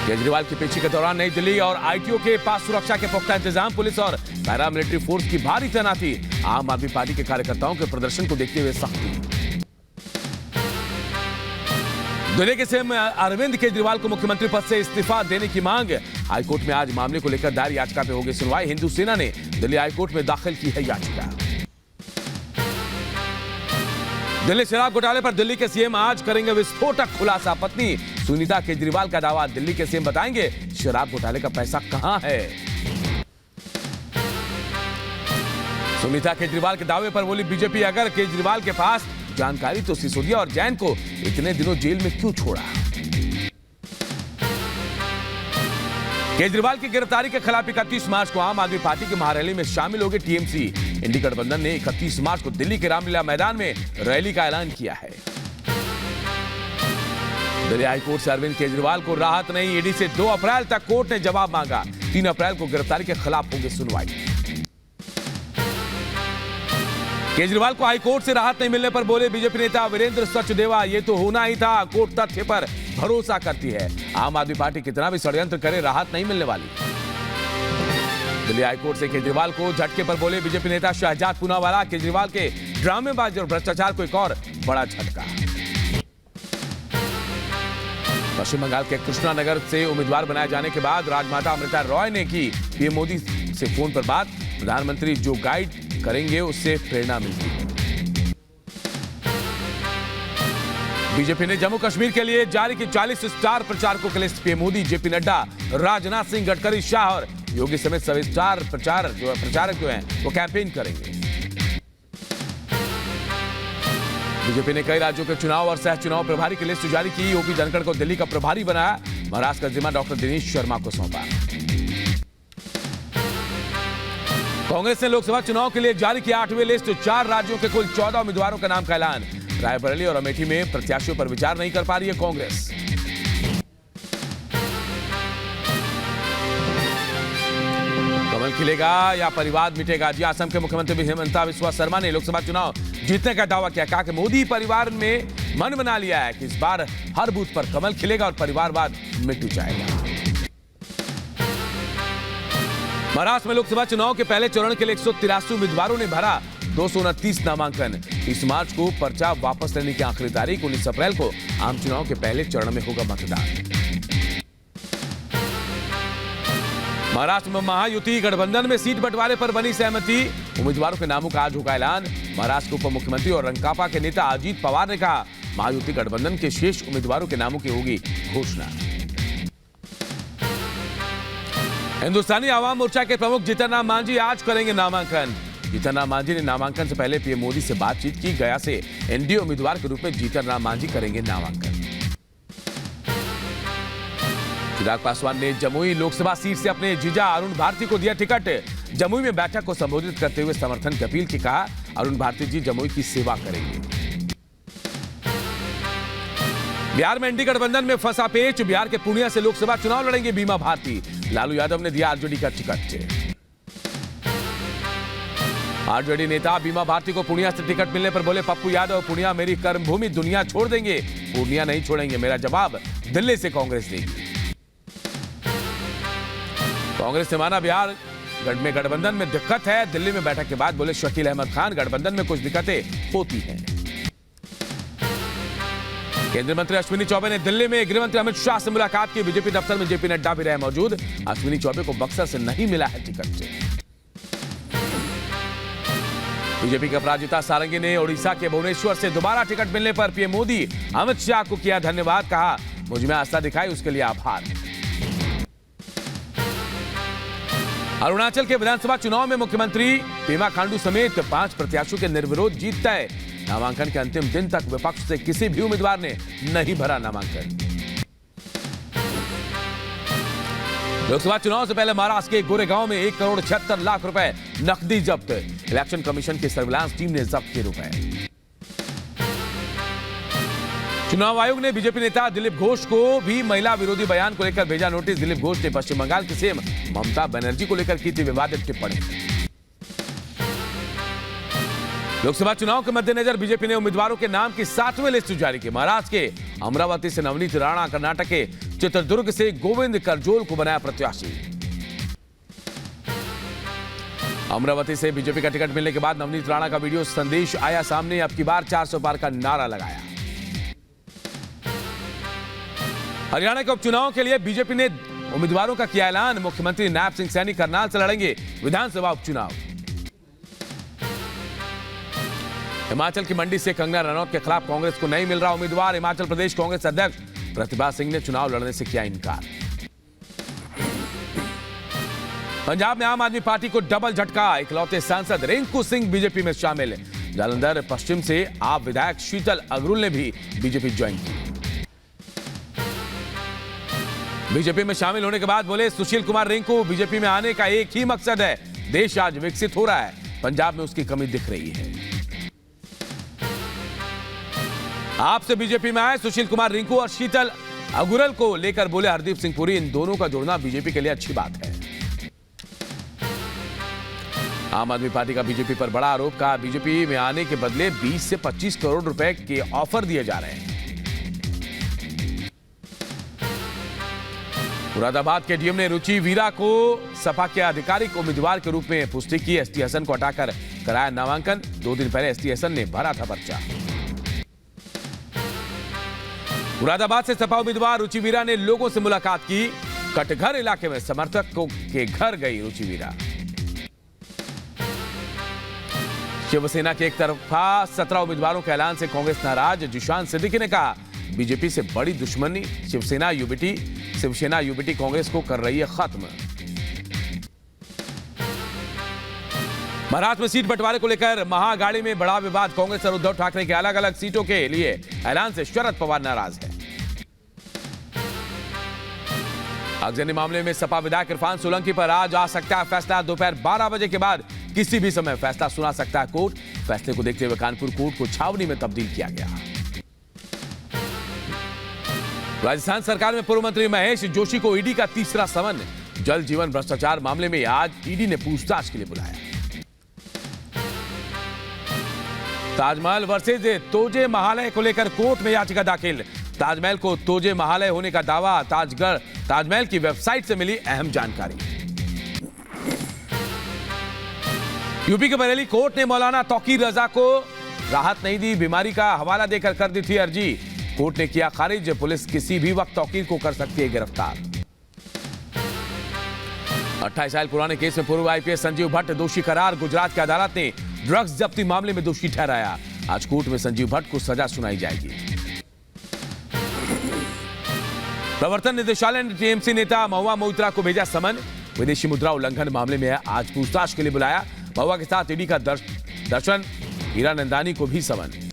केजरीवाल की पेशी के दौरान नई दिल्ली और आईटीओ के पास सुरक्षा के पुख्ता इंतजाम, पुलिस और पैरामिलिट्री फोर्स की भारी तैनाती। आम आदमी पार्टी के कार्यकर्ताओं के प्रदर्शन को देखते हुए सख्ती। दिल्ली के सीएम अरविंद केजरीवाल को मुख्यमंत्री पद से इस्तीफा देने की मांग। हाईकोर्ट में आज मामले को लेकर दायर याचिका पे होगी सुनवाई। हिंदू सेना ने दिल्ली हाईकोर्ट में दाखिल की है याचिका। दिल्ली शराब घोटाले पर दिल्ली के सीएम आज करेंगे विस्फोटक खुलासा। पत्नी सुनीता केजरीवाल का दावा, दिल्ली के सीएम बताएंगे शराब घोटाले का पैसा कहां है। सुनीता केजरीवाल के दावे पर बोली बीजेपी, अगर केजरीवाल के पास जानकारी तो सिसोदिया और जैन को इतने दिनों जेल में क्यों छोड़ा। केजरीवाल की गिरफ्तारी के खिलाफ 31 मार्च को आम आदमी पार्टी की महारैली में शामिल होगी टीएमसी। इंडी गठबंधन ने 31 मार्च को दिल्ली के रामलीला मैदान में रैली का ऐलान किया है। दिल्ली हाईकोर्ट से अरविंद केजरीवाल को राहत नहीं। ईडी से 2 अप्रैल तक कोर्ट ने जवाब मांगा। 3 अप्रैल को गिरफ्तारी के खिलाफ होगी सुनवाई। केजरीवाल को हाईकोर्ट से राहत नहीं मिलने पर बोले बीजेपी नेता वीरेंद्र सचदेवा, ये तो होना ही था, कोर्ट तथ्य पर भरोसा करती है। आम आदमी पार्टी कितना भी षड्यंत्र करे, राहत नहीं मिलने वाली। दिल्ली हाईकोर्ट से केजरीवाल को झटके पर बोले बीजेपी नेता शहजाद पूनावाला, केजरीवाल के ड्रामेबाजी और भ्रष्टाचार को एक और बड़ा झटका। पश्चिम बंगाल के कृष्णानगर से उम्मीदवार बनाए जाने के बाद राजमाता अमृता रॉय ने की पीएम मोदी से फोन पर बात। प्रधानमंत्री जो गाइड करेंगे उससे प्रेरणा मिलती है। बीजेपी ने जम्मू कश्मीर के लिए जारी की 40 स्टार प्रचारकों की list. PM Modi, JP Nadda, Rajnath Singh, Gadkari, Shah और योगी समेत सभी स्टार प्रचारक जो हैं वो कैंपेन करेंगे। बीजेपी ने कई राज्यों के चुनाव और सह चुनाव प्रभारी की लिस्ट जारी की। ओपी धनखड़ को दिल्ली का प्रभारी बनाया। महाराष्ट्र का जिम्मा डॉक्टर दिनेश शर्मा को सौंपा। कांग्रेस ने लोकसभा चुनाव के लिए जारी किया 8वीं लिस्ट। 4 राज्यों के कुल 14 उम्मीदवारों का नाम का ऐलान। रायबरेली और अमेठी में प्रत्याशियों पर विचार नहीं कर पा रही है कांग्रेस। कमल खिलेगा या परिवार मिटेगा। जी, असम के मुख्यमंत्री हिमंता बिस्वा शर्मा ने लोकसभा चुनाव जीतने का दावा किया। कहा कि मोदी परिवार में मन बना लिया है कि इस बार हर बूथ पर कमल खिलेगा और परिवारवाद मिट जाएगा। महाराष्ट्र में लोकसभा चुनाव के पहले चरण के लिए 183 उम्मीदवारों ने भरा 229 नामांकन। 30 मार्च को पर्चा वापस लेने की आखिरी तारीख। 19 अप्रैल को आम चुनाव के पहले चरण में होगा मतदान। महाराष्ट्र में महायुति गठबंधन में सीट बंटवारे पर बनी सहमति। उम्मीदवारों के नामों का आज होगा ऐलान। महाराष्ट्र के उप मुख्यमंत्री और रंकापा के नेता अजीत पवार ने कहा महायुति गठबंधन के शेष उम्मीदवारों के नामों की होगी घोषणा। हिंदुस्तानी आवाम मोर्चा के प्रमुख जीतन राम मांझी आज करेंगे नामांकन। जीतन राम मांझी ने नामांकन से पहले पीएम मोदी से बातचीत की। गया से एनडीए उम्मीदवार के रूप में जीतन राम मांझी करेंगे नामांकन। चिराग पासवान ने जमुई लोकसभा सीट से अपने जीजा अरुण भारती को दिया टिकट। जमुई में बैठक को संबोधित करते हुए समर्थन की अपील की। कहा अरुण भारती जी जमुई की सेवा करेंगे। बिहार में एनडीए गठबंधन में फंसा पेच। बिहार के पूर्णिया से लोकसभा चुनाव लड़ेंगे बीमा भारती। लालू यादव ने दिया आरजेडी का टिकट। आरजेडी नेता बीमा भारती को पूर्णिया से टिकट मिलने पर बोले पप्पू यादव, पूर्णिया मेरी कर्मभूमि, दुनिया छोड़ देंगे, पूर्णिया नहीं छोड़ेंगे। मेरा जवाब दिल्ली से कांग्रेस देगी। कांग्रेस ने माना बिहार में गठबंधन में दिक्कत है। दिल्ली में बैठक के बाद बोले शकील अहमद खान, गठबंधन में कुछ दिक्कतें होती हैं। केंद्रीय मंत्री अश्विनी चौबे ने दिल्ली में गृह मंत्री अमित शाह से मुलाकात की। बीजेपी दफ्तर में जेपी नड्डा भी रहे मौजूद। अश्विनी चौबे को बक्सर से नहीं मिला है टिकट। बीजेपी के अपराजिता सारंगी ने ओडिशा के भुवनेश्वर से दोबारा टिकट मिलने पर पीएम मोदी अमित शाह को किया धन्यवाद। कहा मुझ में आस्था दिखाई, उसके लिए आभार। अरुणाचल के विधानसभा चुनाव में मुख्यमंत्री पेमा खांडू समेत 5 प्रत्याशियों के निर्विरोध जीत तय। नामांकन के अंतिम दिन तक विपक्ष से किसी भी उम्मीदवार ने नहीं भरा नामांकन। लोकसभा चुनाव से पहले महाराष्ट्र के गोरेगांव में 1 करोड़ 76 लाख रुपए नकदी जब्त। इलेक्शन कमीशन की सर्विलांस टीम ने जब्त किए रुपए। चुनाव आयोग ने बीजेपी नेता दिलीप घोष को भी महिला विरोधी बयान को लेकर भेजा नोटिस। दिलीप घोष ने पश्चिम बंगाल की सीएम ममता बनर्जी को लेकर की थी विवादित टिप्पणी। लोकसभा चुनाव के मद्देनजर बीजेपी ने उम्मीदवारों के नाम की 7वीं लिस्ट जारी की। महाराष्ट्र के अमरावती से नवनीत राणा, कर्नाटक के चित्रदुर्ग से गोविंद करजोल को बनाया प्रत्याशी। अमरावती से बीजेपी का टिकट मिलने के बाद नवनीत राणा का वीडियो संदेश आया सामने। अब की बार 400 पार का नारा लगाया। हरियाणा के उपचुनाव के लिए बीजेपी ने उम्मीदवारों का किया ऐलान। मुख्यमंत्री नायब सिंह सैनी करनाल से लड़ेंगे विधानसभा उपचुनाव। हिमाचल की मंडी से कंगना रनौत के खिलाफ कांग्रेस को नहीं मिल रहा उम्मीदवार। हिमाचल प्रदेश कांग्रेस अध्यक्ष प्रतिभा सिंह ने चुनाव लड़ने से किया इनकार। पंजाब में आम आदमी पार्टी को डबल झटका। इकलौते सांसद रिंकू सिंह बीजेपी में शामिल। जालंधर पश्चिम से आप विधायक शीतल अग्रुल ने भी बीजेपी ज्वाइन की। बीजेपी में शामिल होने के बाद बोले सुशील कुमार रिंकू, बीजेपी में आने का एक ही मकसद है, देश आज विकसित हो रहा है, पंजाब में उसकी कमी दिख रही है। आपसे बीजेपी में आए सुशील कुमार रिंकू और शीतल अग्रुल को लेकर बोले हरदीप सिंह पुरी, इन दोनों का जुड़ना बीजेपी के लिए अच्छी बात है। आम आदमी पार्टी का बीजेपी पर बड़ा आरोप। कहा बीजेपी में आने के बदले 20 से 25 करोड़ रुपए के ऑफर दिए जा रहे हैं। मुरादाबाद के डीएम ने रुचि वीरा को सपा के आधिकारिक उम्मीदवार के रूप में पुष्टि की। एसटी हसन को हटाकर कराया नामांकन। 2 दिन पहले एसटी हसन ने भरा था पर्चा। मुरादाबाद से सपा उम्मीदवार रुचि वीरा ने लोगों से मुलाकात की। कटघर इलाके में समर्थकों के घर गई रुचि वीरा। शिवसेना के एक तरफा 17 उम्मीदवारों के ऐलान से कांग्रेस नाराज। जिशान सिद्दीकी ने कहा बीजेपी से बड़ी दुश्मनी शिवसेना यूबीटी कांग्रेस को कर रही है खत्म। महाराष्ट्र में सीट बंटवारे को लेकर महागाड़ी में बड़ा विवाद। कांग्रेस और उद्धव ठाकरे के अलग अलग सीटों के लिए ऐलान से शरद पवार नाराज है। आगजनी मामले में सपा विधायक इरफान सोलंकी पर आज आ सकता है फैसला। दोपहर 12 बजे के बाद किसी भी समय फैसला सुना सकता है कोर्ट। फैसले को देखते हुए कानपुर कोर्ट को छावनी में तब्दील किया गया। राजस्थान सरकार में पूर्व मंत्री महेश जोशी को ईडी का तीसरा समन। जल जीवन भ्रष्टाचार मामले में आज ईडी ने पूछताछ के लिए बुलाया। ताजमहल वर्सेज तोजे महालय को लेकर कोर्ट में याचिका दाखिल। ताजमहल को तोजे महालय होने का दावा। ताजमहल की वेबसाइट से मिली अहम जानकारी। यूपी के बरेली कोर्ट ने मौलाना तौकीर रजा को राहत नहीं दी। बीमारी का हवाला देकर कर दी थी अर्जी। कोर्ट ने किया खारिज। पुलिस किसी भी वक्त तौकीर को कर सकती है गिरफ्तार। 28 साल पुराने केस में पूर्व आईपीएस संजीव भट्ट दोषी करार। गुजरात की अदालत ने ड्रग्स जब्ती मामले में दोषी ठहराया। आज कोर्ट में संजीव भट्ट को सजा सुनाई जाएगी। प्रवर्तन निदेशालय ने टीएमसी नेता महुआ मोइत्रा को भेजा समन। विदेशी मुद्रा उल्लंघन मामले में आज पूछताछ के लिए बुलाया। महुआ के साथ ईडी का दर्शन हीरानंदानी को भी समन।